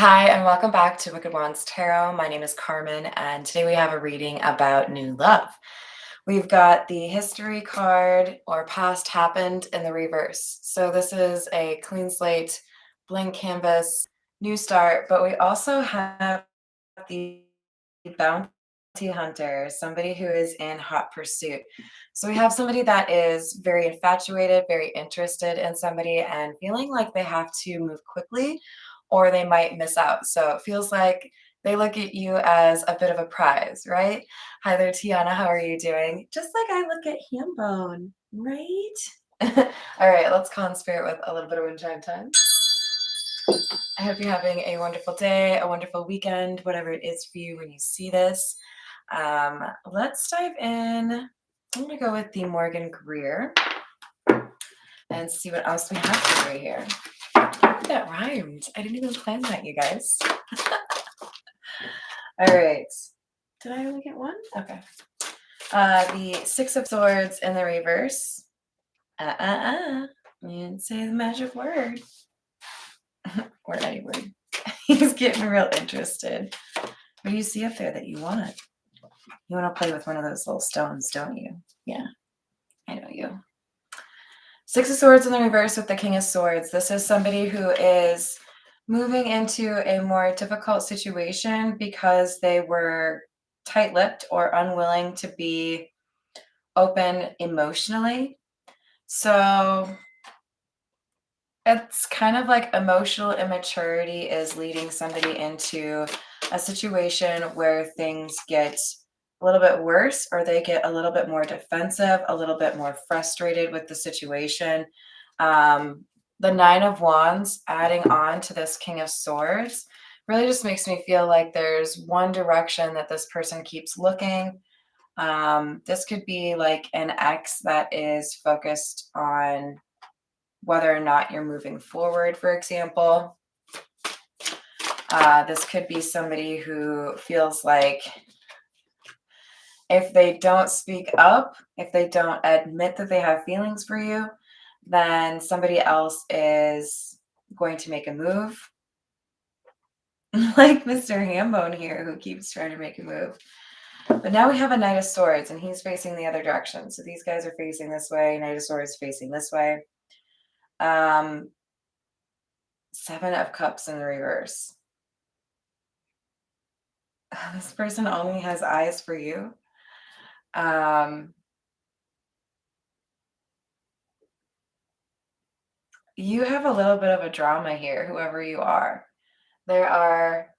Hi, and welcome back to Wicked Wands Tarot. My name is Carmen, and today we have a reading about new love. We've got the history card or past happened in the reverse. So this is a clean slate, blank canvas, new start, but we also have the bounty hunter, somebody who is in hot pursuit. So we have somebody that is very infatuated, very interested in somebody and feeling like they have to move quickly or they might miss out. So it feels like they look at you as a bit of a prize, right? Hi there, Tiana. How are you doing? Just like I look at Hambone, right? All right, let's call in spirit with a little bit of wind chime time. I hope you're having a wonderful day, a wonderful weekend, whatever it is for you when you see this. Let's dive in. I'm going to go with the Morgan Greer and see what else we have for you here. That rhymed. I didn't even plan that, you guys. All right. Did I only get one? Okay. The Six of Swords in the reverse. You didn't say the magic word. Or any word. He's getting real interested. What do you see up there that you want? You want to play with one of those little stones, don't you? Yeah, I know you. Six of Swords in the reverse with the King of Swords. This is somebody who is moving into a more difficult situation because they were tight-lipped or unwilling to be open emotionally. So it's kind of like emotional immaturity is leading somebody into a situation where things get a little bit worse or they get a little bit more defensive, a little bit more frustrated with the situation. The Nine of Wands adding on to this King of Swords really just makes me feel like there's one direction that this person keeps looking. This could be like an ex that is focused on whether or not you're moving forward, for example. This could be somebody who feels like if they don't speak up, if they don't admit that they have feelings for you, then somebody else is going to make a move. Like Mr. Hambone here, who keeps trying to make a move. But now we have a Knight of Swords, and he's facing the other direction. So these guys are facing this way, Knight of Swords facing this way. Seven of Cups in the reverse. This person only has eyes for you. You have a little bit of a drama here, whoever you are. There are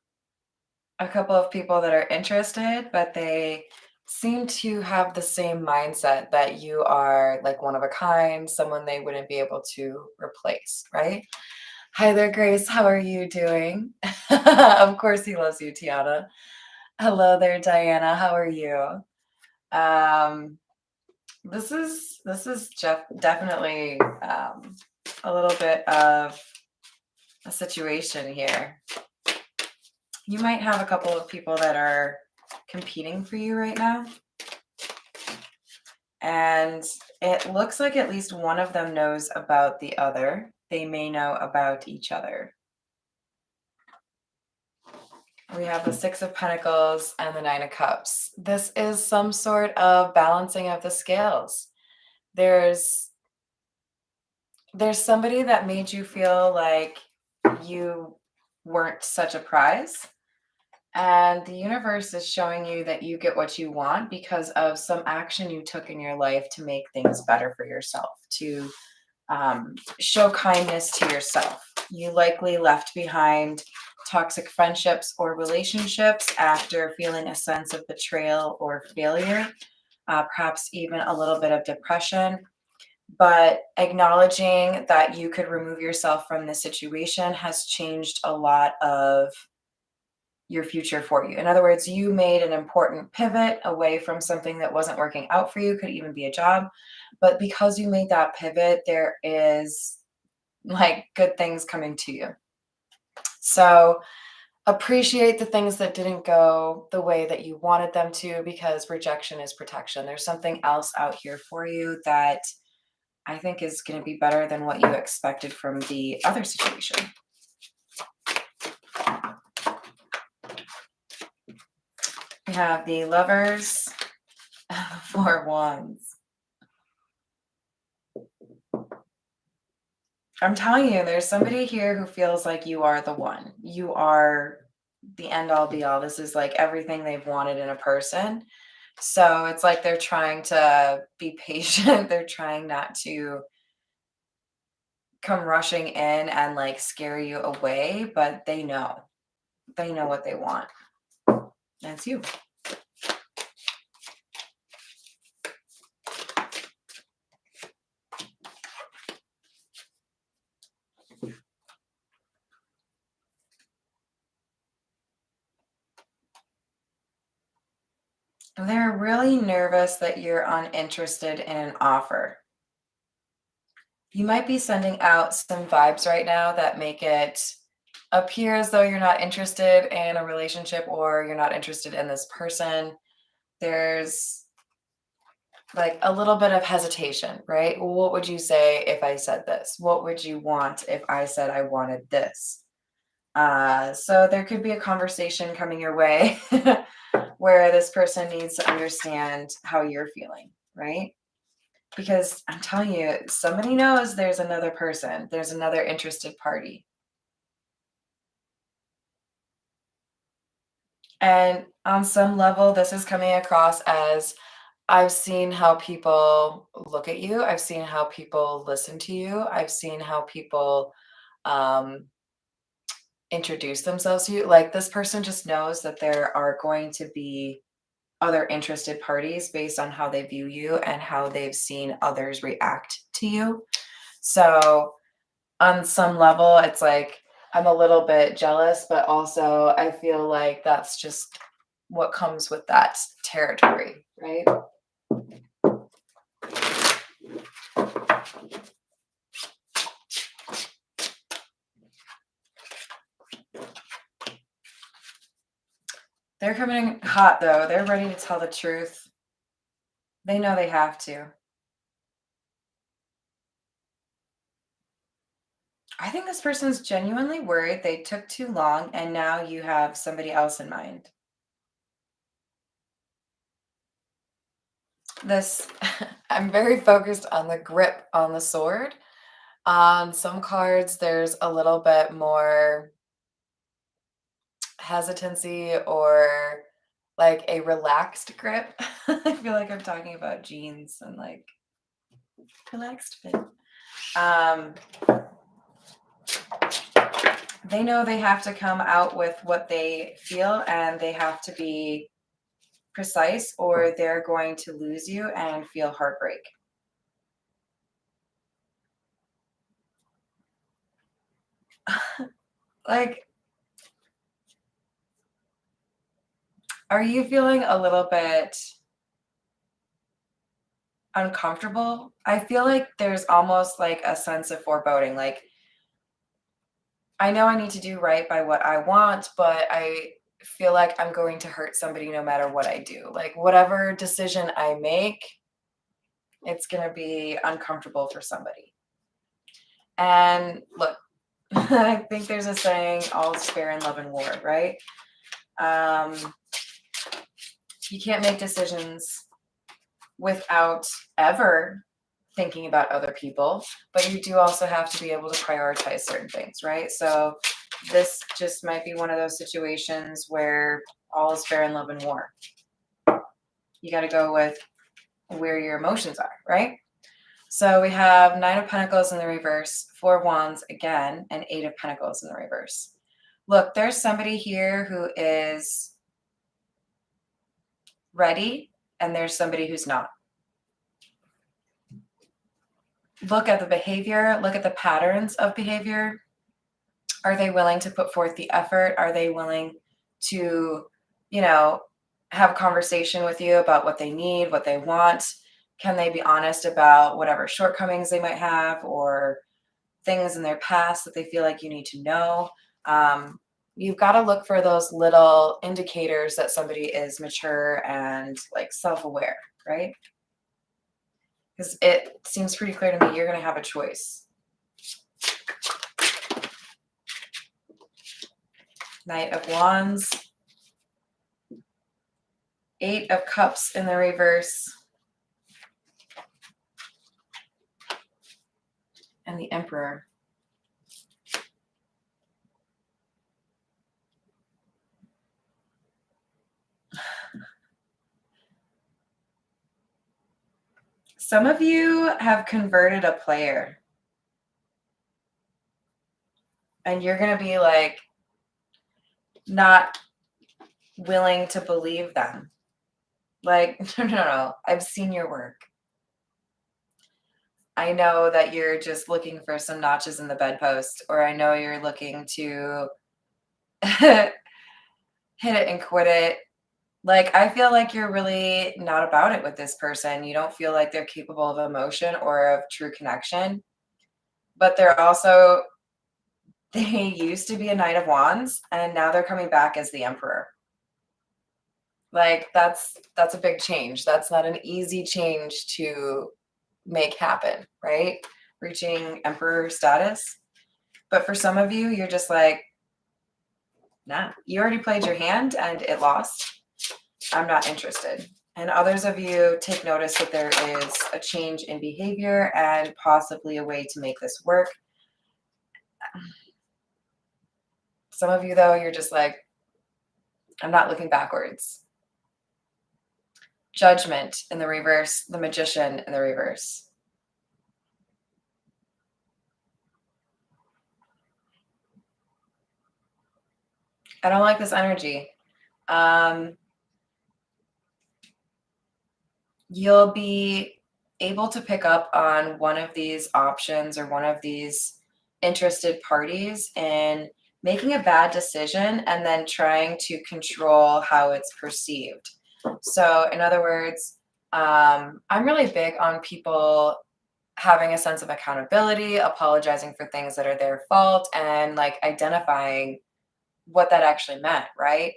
a couple of people that are interested, but they seem to have the same mindset that you are like one of a kind, someone they wouldn't be able to replace, right? Hi there, Grace. How are you doing? Of course he loves you, Tiana. Hello there, Diana. How are you? This is definitely a little bit of a situation here. You might have a couple of people that are competing for you right now. And it looks like at least one of them knows about the other. They may know about each other. We have the Six of Pentacles and the Nine of Cups. This is some sort of balancing of the scales. There's somebody that made you feel like you weren't such a prize. And the universe is showing you that you get what you want because of some action you took in your life to make things better for yourself, to show kindness to yourself. You likely left behind toxic friendships or relationships after feeling a sense of betrayal or failure, perhaps even a little bit of depression. But acknowledging that you could remove yourself from this situation has changed a lot of your future for you. In other words, you made an important pivot away from something that wasn't working out for you, could even be a job. But because you made that pivot, there is like good things coming to you. So appreciate the things that didn't go the way that you wanted them to, because rejection is protection. There's something else out here for you that I think is going to be better than what you expected from the other situation. We have the Lovers, Four of Wands. I'm telling you, there's somebody here who feels like you are the one. You are the end all be all. This is like everything they've wanted in a person. So it's like they're trying to be patient. They're trying not to come rushing in and like scare you away, but they know. They know what they want. That's you. They're really nervous that you're uninterested in an offer. You might be sending out some vibes right now that make it appear as though you're not interested in a relationship or you're not interested in this person. There's like a little bit of hesitation, right? What would you say if I said this? What would you want if I said I wanted this? So there could be a conversation coming your way where this person needs to understand how you're feeling, right? Because I'm telling you, somebody knows there's another person, there's another interested party. And on some level, this is coming across as I've seen how people look at you. I've seen how people listen to you. I've seen how people um, introduce themselves to you. Like this person just knows that there are going to be other interested parties based on how they view you and how they've seen others react to you. So on some level, it's like I'm a little bit jealous, but also I feel like that's just what comes with that territory, right? They're coming in hot though. They're ready to tell the truth. They know they have to. I think this person's genuinely worried they took too long and now you have somebody else in mind. This, I'm very focused on the grip on the sword. On some cards, there's a little bit more hesitancy or like a relaxed grip. I feel like I'm talking about jeans and like relaxed fit. Um, they know they have to come out with what they feel and they have to be precise or they're going to lose you and feel heartbreak. Like, are you feeling a little bit uncomfortable? I feel like there's almost like a sense of foreboding. Like, I know I need to do right by what I want, but I feel like I'm going to hurt somebody no matter what I do. Like, whatever decision I make, it's going to be uncomfortable for somebody. And look, I think there's a saying, all's fair in love and war, right? You can't make decisions without ever thinking about other people, but you do also have to be able to prioritize certain things, right? So this just might be one of those situations where all is fair in love and war. You got to go with where your emotions are, right? So we have Nine of Pentacles in the reverse, Four of Wands again, and Eight of Pentacles in the reverse. Look, there's somebody here who is ready, and there's somebody who's not. Look at the behavior, look at the patterns of behavior. Are they willing to put forth the effort? Are they willing to, have a conversation with you about what they need, what they want? Can they be honest about whatever shortcomings they might have or things in their past that they feel like you need to know? You've got to look for those little indicators that somebody is mature and like self-aware, right? Because it seems pretty clear to me you're going to have a choice. Knight of Wands. Eight of Cups in the reverse. And the Emperor. Some of you have converted a player. And you're going to be like not willing to believe them. Like, no. I've seen your work. I know that you're just looking for some notches in the bedpost, or I know you're looking to hit it and quit it. Like, I feel like you're really not about it with this person. You don't feel like they're capable of emotion or of true connection. But they're also, they used to be a Knight of Wands, and now they're coming back as the Emperor. Like, that's a big change. That's not an easy change to make happen, right? Reaching Emperor status. But for some of you, you're just like, nah, you already played your hand and it lost. I'm not interested. And others of you take notice that there is a change in behavior and possibly a way to make this work. Some of you, though, you're just like, I'm not looking backwards. Judgment in the reverse, the Magician in the reverse. I don't like this energy. You'll be able to pick up on one of these options or one of these interested parties and making a bad decision and then trying to control how it's perceived. So in other words, I'm really big on people having a sense of accountability, apologizing for things that are their fault, and like identifying what that actually meant, right?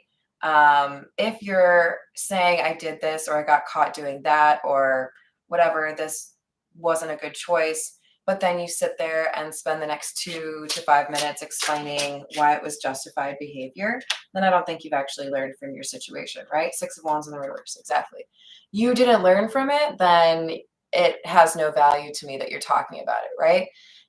If you're saying I did this or I got caught doing that or whatever, this wasn't a good choice, but then you sit there and spend the next 2 to 5 minutes explaining why it was justified behavior, then I don't think you've actually learned from your situation, right? Six of Wands in the reverse, exactly. You didn't learn from it, then it has no value to me that you're talking about it, right?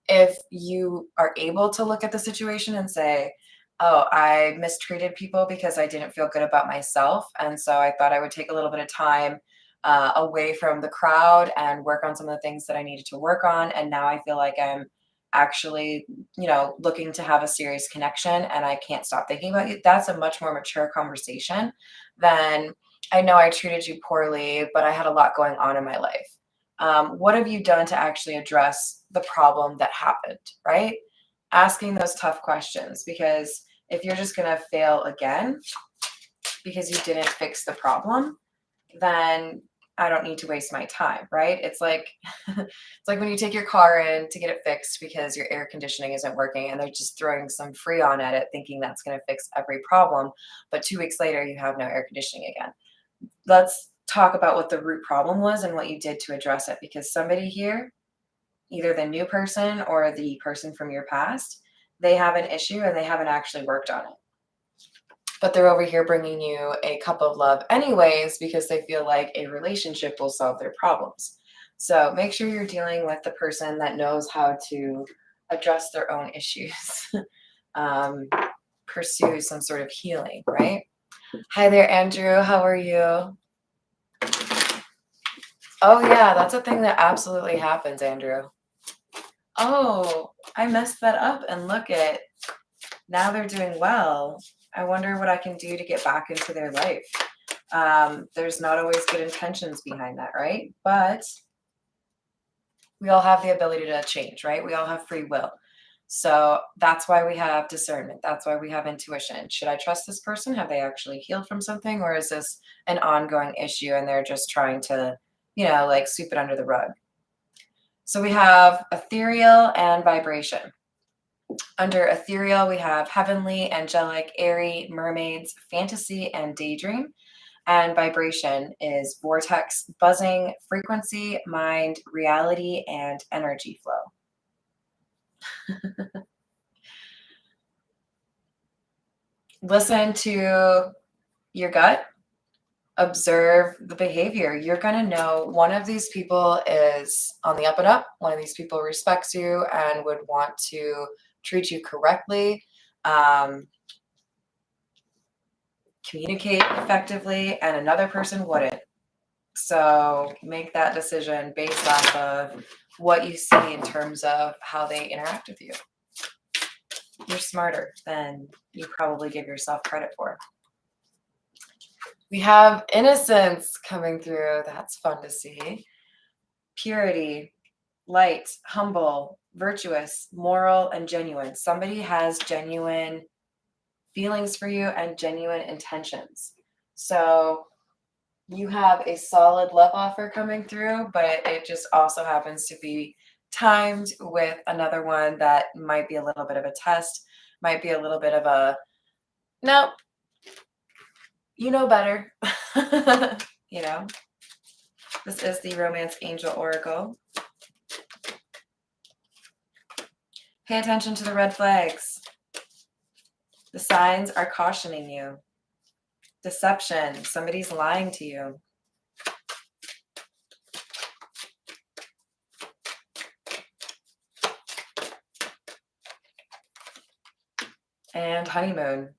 If you are able to look at the situation and say, oh, I mistreated people because I didn't feel good about myself. And so I thought I would take a little bit of time away from the crowd and work on some of the things that I needed to work on. And now I feel like I'm actually, looking to have a serious connection and I can't stop thinking about you. That's a much more mature conversation than I know I treated you poorly, but I had a lot going on in my life. What have you done to actually address the problem that happened, right? Asking those tough questions, because if you're just going to fail again because you didn't fix the problem, then I don't need to waste my time, right? It's like it's like when you take your car in to get it fixed because your air conditioning isn't working and they're just throwing some Freon at it thinking that's going to fix every problem, but 2 weeks later you have no air conditioning again. Let's talk about what the root problem was and what you did to address it, because somebody here, either the new person or the person from your past, they have an issue and they haven't actually worked on it. But they're over here bringing you a cup of love anyways because they feel like a relationship will solve their problems. So make sure you're dealing with the person that knows how to address their own issues, pursue some sort of healing, right? Hi there, Andrew. How are you? Oh, yeah, that's a thing that absolutely happens, Andrew. Oh, I messed that up and look at, now they're doing well. I wonder what I can do to get back into their life. There's not always good intentions behind that, right? But we all have the ability to change, right? We all have free will. So that's why we have discernment. That's why we have intuition. Should I trust this person? Have they actually healed from something? Or is this an ongoing issue and they're just trying to, like sweep it under the rug? So we have ethereal and vibration. Under ethereal, we have heavenly, angelic, airy, mermaids, fantasy, and daydream. And vibration is vortex, buzzing, frequency, mind, reality, and energy flow. Listen to your gut. Observe the behavior. You're going to know one of these people is on the up and up. One of these people respects you and would want to treat you correctly, communicate effectively, and another person wouldn't. So make that decision based off of what you see in terms of how they interact with you. You're smarter than you probably give yourself credit for. We have innocence coming through. That's fun to see. Purity, light, humble, virtuous, moral, and genuine. Somebody has genuine feelings for you and genuine intentions. So you have a solid love offer coming through, but it just also happens to be timed with another one that might be a little bit of a test, might be a little bit of a, no, you know better. You know, this is the Romance Angel Oracle. Pay attention to the red flags. The signs are cautioning you. Deception. Somebody's lying to you. And honeymoon.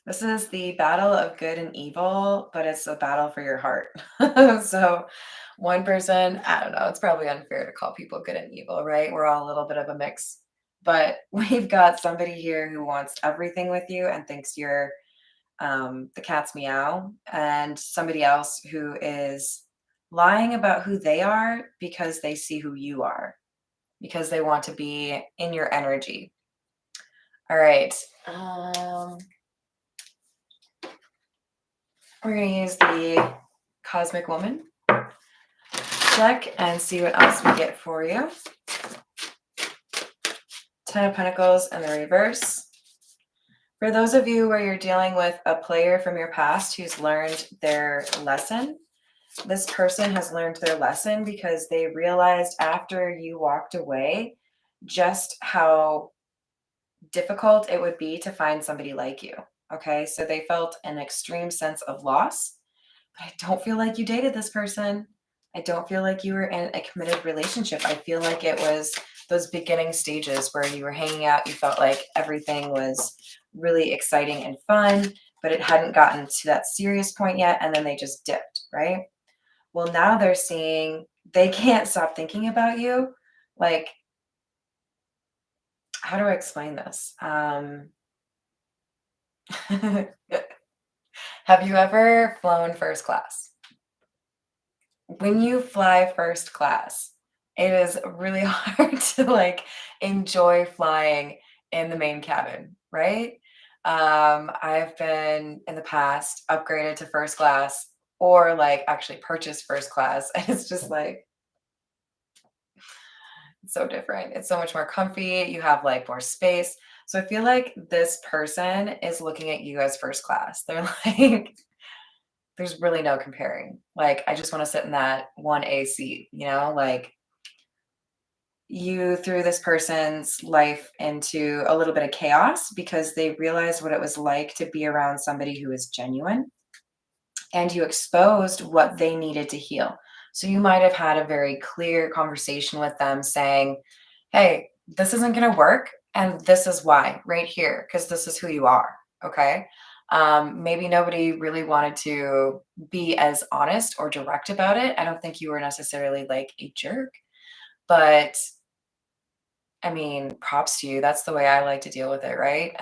This is the battle of good and evil, but it's a battle for your heart. So one person, I don't know, it's probably unfair to call people good and evil, right? We're all a little bit of a mix. But we've got somebody here who wants everything with you and thinks you're the cat's meow, and somebody else who is lying about who they are because they see who you are, because they want to be in your energy. All right. We're going to use the Cosmic Woman deck and see what else we get for you. Ten of Pentacles in the reverse. For those of you where you're dealing with a player from your past who's learned their lesson, this person has learned their lesson because they realized after you walked away just how difficult it would be to find somebody like you. Okay, so they felt an extreme sense of loss. But I don't feel like you dated this person. I don't feel like you were in a committed relationship. I feel like it was those beginning stages where you were hanging out. You felt like everything was really exciting and fun, but it hadn't gotten to that serious point yet. And then they just dipped, right? Well, now they're seeing they can't stop thinking about you. Like, how do I explain this? Have you ever flown first class? When you fly first class, it is really hard to like enjoy flying in the main cabin, right? I've been in the past upgraded to first class or like actually purchased first class. And it's just like, it's so different. It's so much more comfy. You have like more space. So I feel like this person is looking at you as first class. They're like, there's really no comparing. Like, I just want to sit in that 1A seat, you know, like you threw this person's life into a little bit of chaos because they realized what it was like to be around somebody who is genuine, and you exposed what they needed to heal. So you might have had a very clear conversation with them saying, hey, this isn't going to work. And this is why right here, because this is who you are. Okay. Maybe nobody really wanted to be as honest or direct about it. I don't think you were necessarily like a jerk, but I mean, props to you. That's the way I like to deal with it, right?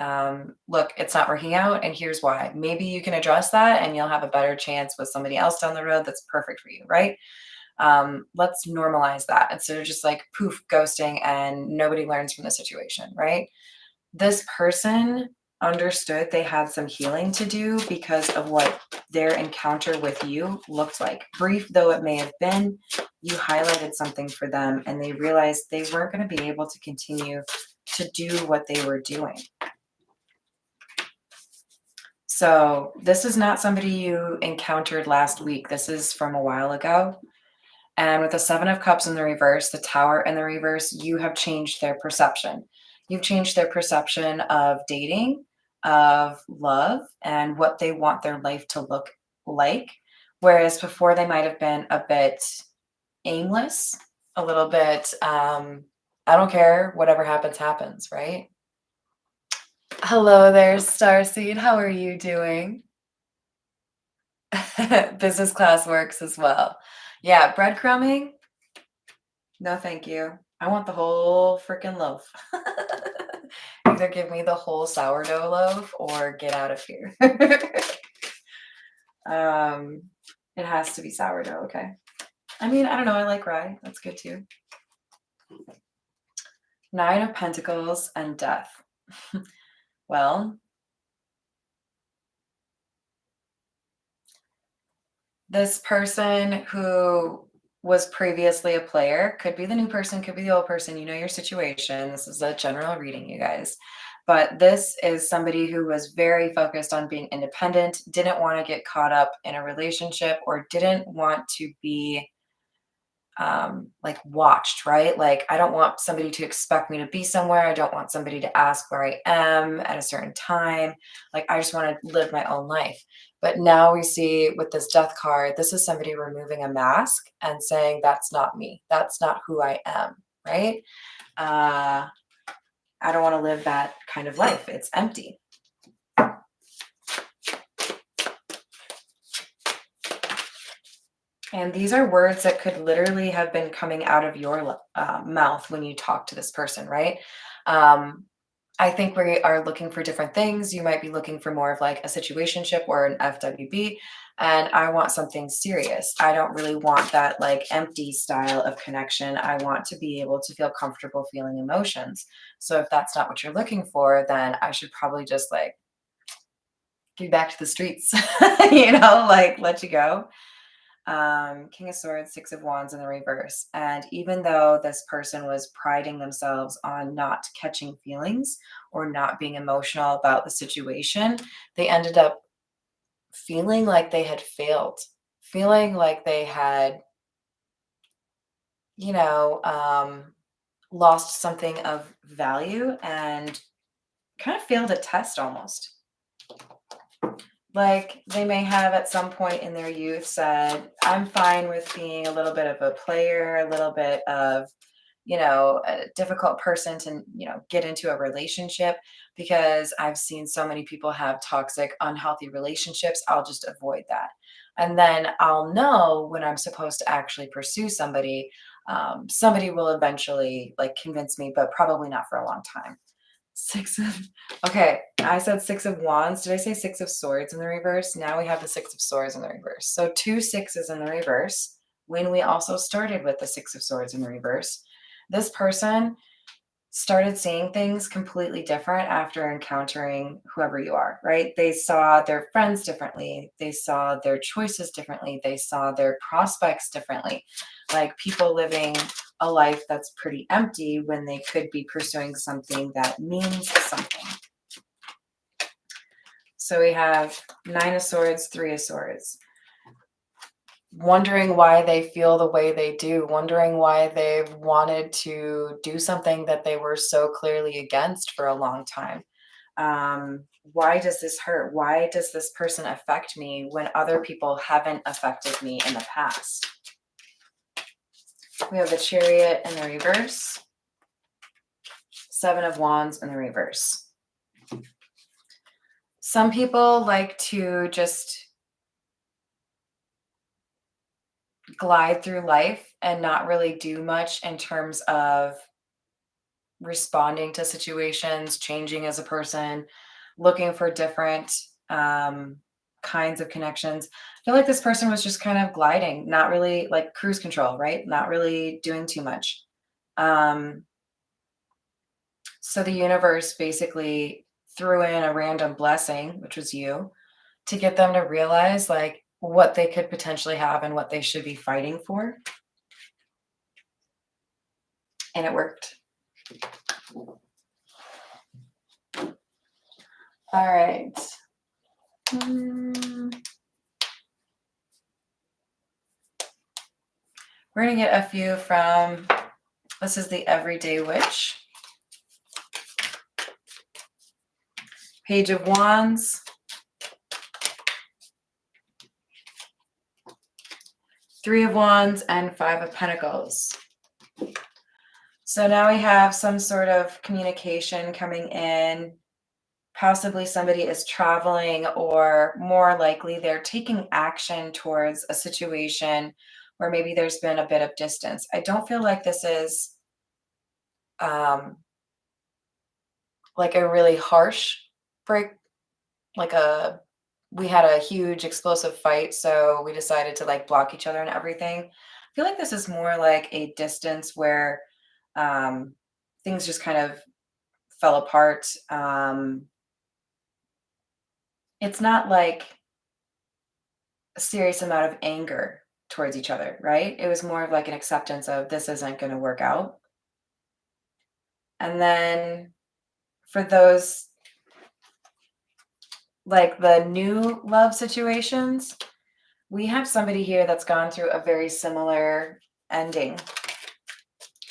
Look, it's not working out, and here's why. Maybe you can address that, and you'll have a better chance with somebody else down the road that's perfect for you, right? Let's normalize that instead of just like poof, ghosting, and nobody learns from the situation, right? This person understood they had some healing to do because of what their encounter with you looked like. Brief though it may have been, you highlighted something for them and they realized they weren't going to be able to continue to do what they were doing. So this is not somebody you encountered last week. This is from a while ago. And with the Seven of Cups in the reverse, the Tower in the reverse, you have changed their perception. You've changed their perception of dating of love and what they want their life to look like. Whereas before they might have been a bit aimless, a little bit, I don't care, whatever happens, happens, right? Hello there, Starseed. How are you doing? Business class works as well. Yeah, breadcrumbing? No, thank you. I want the whole freaking loaf. Either give me the whole sourdough loaf or get out of here. It has to be sourdough, okay? I mean, I don't know. I like rye. That's good too. Nine of Pentacles and Death. Well, this person who was previously a player could be the new person, could be the old person. You know your situation. This is a general reading, you guys. But this is somebody who was very focused on being independent, didn't want to get caught up in a relationship, or didn't want to be like watched, right? Like, I don't want somebody to expect me to be somewhere. I don't want somebody to ask where I am at a certain time. Like, I just want to live my own life. But now we see with this death card, this is somebody removing a mask and saying, that's not me. That's not who I am, right? I don't want to live that kind of life. It's empty. And these are words that could literally have been coming out of your mouth when you talk to this person, right? I think we are looking for different things. You might be looking for more of like a situationship or an FWB, and I want something serious. I don't really want that like empty style of connection. I want to be able to feel comfortable feeling emotions. So if that's not what you're looking for, then I should probably just like get back to the streets, like let you go. King of Swords, Six of Wands in the reverse. And even though this person was priding themselves on not catching feelings or not being emotional about the situation, they ended up feeling like they had failed, feeling like they had, you know, lost something of value and kind of failed a test almost. Like, they may have at some point in their youth said, I'm fine with being a little bit of a player, a little bit of, a difficult person to, get into a relationship because I've seen so many people have toxic, unhealthy relationships. I'll just avoid that. And then I'll know when I'm supposed to actually pursue somebody. Somebody will eventually like convince me, but probably not for a long time. Okay, I said Six of Wands. Did I say Six of Swords in the reverse? Now we have the Six of Swords in the reverse. So two sixes in the reverse when we also started with the Six of Swords in the reverse. This person started seeing things completely different after encountering whoever you are, right? They saw their friends differently. They saw their choices differently. They saw their prospects differently. Like people living a life that's pretty empty when they could be pursuing something that means something. So we have Nine of Swords, Three of Swords. Wondering why they feel the way they do, wondering why they've wanted to do something that they were so clearly against for a long time. Why does this hurt? Why does this person affect me when other people haven't affected me in the past? We have the Chariot in the reverse, Seven of Wands in the reverse. Some people like to just glide through life and not really do much in terms of responding to situations, changing as a person, looking for different kinds of connections. I feel like this person was just kind of gliding, not really like cruise control, right? Not really doing too much. So the universe basically threw in a random blessing, which was you, to get them to realize like what they could potentially have and what they should be fighting for. And it worked. All right. We're going to get a few from, this is the Everyday Witch. Page of Wands, Three of Wands, and Five of Pentacles. So now we have some sort of communication coming in. Possibly somebody is traveling, or more likely they're taking action towards a situation where maybe there's been a bit of distance. I don't feel like this is like a really harsh break, like we had a huge explosive fight, so we decided to like block each other and everything. I feel like this is more like a distance where things just kind of fell apart. It's not like a serious amount of anger towards each other, right? It was more of like an acceptance of this isn't going to work out. And then for those like the new love situations, we have somebody here that's gone through a very similar ending.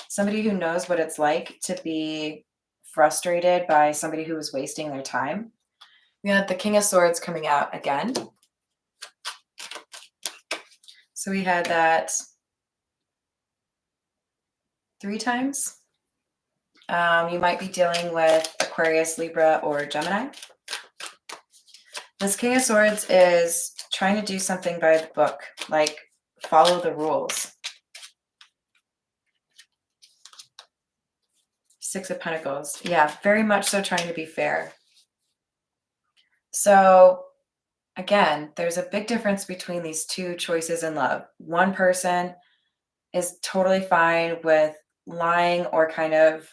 Somebody who knows what it's like to be frustrated by somebody who is wasting their time. We had the King of Swords coming out again. So we had that 3 times. You might be dealing with Aquarius, Libra, or Gemini. This King of Swords is trying to do something by the book, like follow the rules. Six of Pentacles. Yeah, very much so trying to be fair. So again, there's a big difference between these two choices in love. One person is totally fine with lying or kind of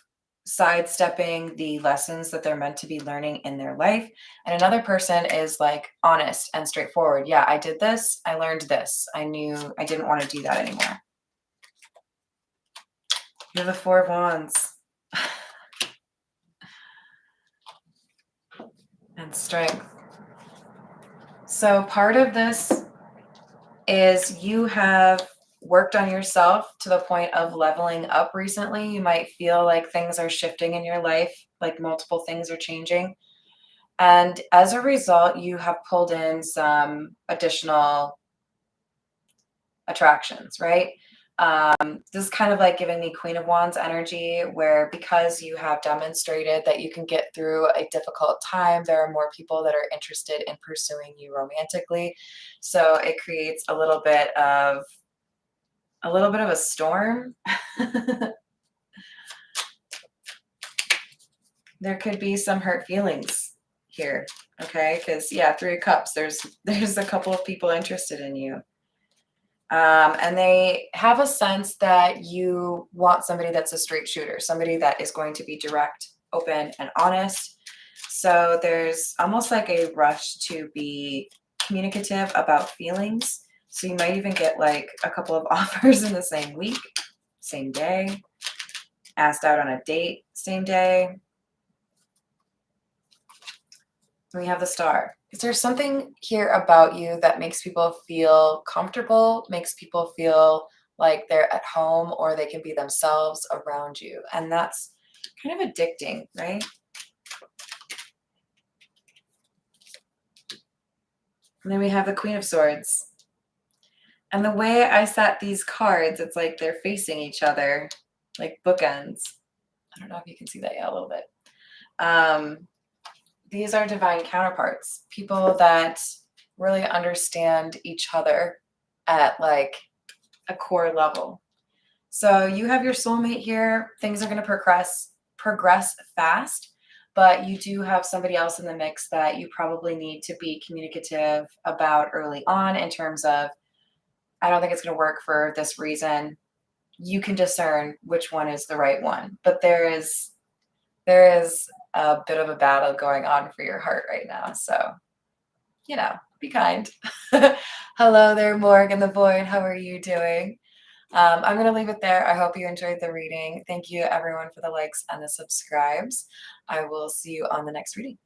sidestepping the lessons that they're meant to be learning in their life. And another person is like honest and straightforward. Yeah, I did this. I learned this. I knew I didn't want to do that anymore. You have the Four of Wands. And Strength. So part of this is you have worked on yourself to the point of leveling up recently. You might feel like things are shifting in your life, like multiple things are changing. And as a result, you have pulled in some additional attractions, right? This is kind of like giving me Queen of Wands energy, where because you have demonstrated that you can get through a difficult time, there are more people that are interested in pursuing you romantically. So it creates a little bit of a storm. There could be some hurt feelings here, okay? Because yeah, Three of Cups, there's a couple of people interested in you. And they have a sense that you want somebody that's a straight shooter, somebody that is going to be direct, open, and honest. So there's almost like a rush to be communicative about feelings. So you might even get like a couple of offers in the same week, same day, asked out on a date, same day. We have the Star. Is there something here about you that makes people feel comfortable, makes people feel like they're at home or they can be themselves around you? And that's kind of addicting, right? And then we have the Queen of Swords. And the way I set these cards, it's like they're facing each other, like bookends. I don't know if you can see that yet a little bit. These are divine counterparts, people that really understand each other at like a core level. So you have your soulmate here. Things are going to progress fast, but you do have somebody else in the mix that you probably need to be communicative about early on in terms of, I don't think it's going to work for this reason. You can discern which one is the right one, but there is a bit of a battle going on for your heart right now. So, be kind. Hello there, Morg in the Void. How are you doing? I'm going to leave it there. I hope you enjoyed the reading. Thank you, everyone, for the likes and the subscribes. I will see you on the next reading.